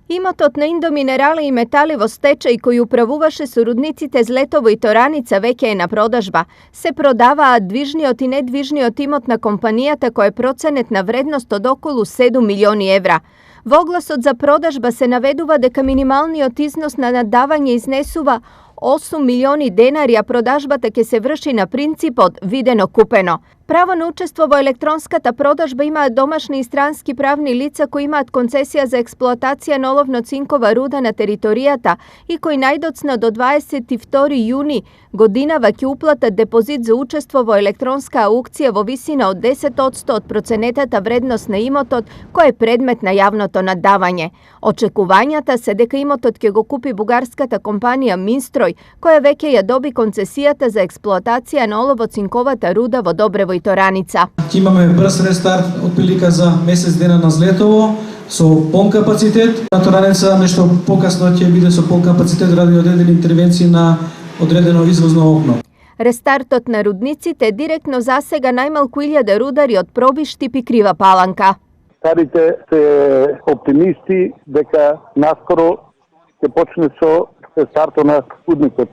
Имотот на Индоминерали и метали во стечај кој управуваше со рудниците Злетово и Тораница веќе е на продажба. Се продаваат движниот и недвижниот имот на компанијата кој е проценет на вредност од околу 7 милиони евра. Во огласот за продажба се наведува дека минималниот износ на надавање изнесува 8 милиони денари, а продажбата ќе се врши на принципот видено купено. Право на учество во електронската продажба имаат домашни и странски правни лица кои имаат концесија за експлоатација на оловно-цинкова руда на територијата и кои најдоцна до 22 јуни годинава ќе уплатат депозит за учество во електронска аукција во висина од 10% од проценетата вредност на имотот кој е предмет на јавното наддавање. Очекувањата се дека имотот ќе го купи бугарската компанија Минстрој, која веќе ја доби концесијата за експлоатација на олово-цинковата руда во Добрево и Тораница. Ќе имаме брз рестарт отприлика за месец дена на Злетово со полн капацитет. На Тораница нешто покасно ќе биде со полн капацитет ради одредени интервенции на одредено извозно окно. Рестартот на рудниците директно засега најмалку 1000 рудари од Пробиш, Тип и Крива Паланка. Старите се оптимисти дека наскоро ќе почне со рестартот на рудникот.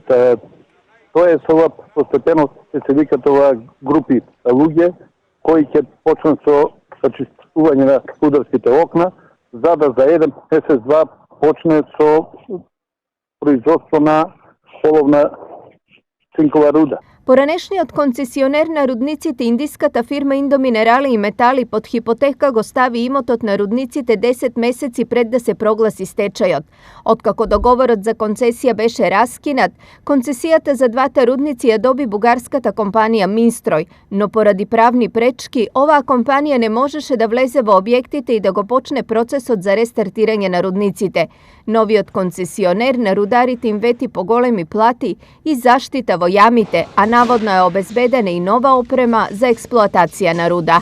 Тоа е со постепено се викат ова групи луѓе кои ќе почнат со сачистување на рударските окна, за да за еден месец-два почне со производство на оловна цинкова руда. Поранешниот концесионер на рудниците, индиската фирма Индоминерали и метали, под хипотека го стави имотот на рудниците 10 месеци пред да се прогласи стечајот. Откако договорот за концесија беше раскинат, концесијата за двата рудници ја доби бугарската компанија Минстрој, но поради правни пречки, оваа компанија не можеше да влезе во објектите и да го почне процесот за рестартирање на рудниците. Новиот концесионер на рударите им вети поголеми плати и заштита во јамите, а наводно е обезбедена и нова опрема за експлоатација на руда.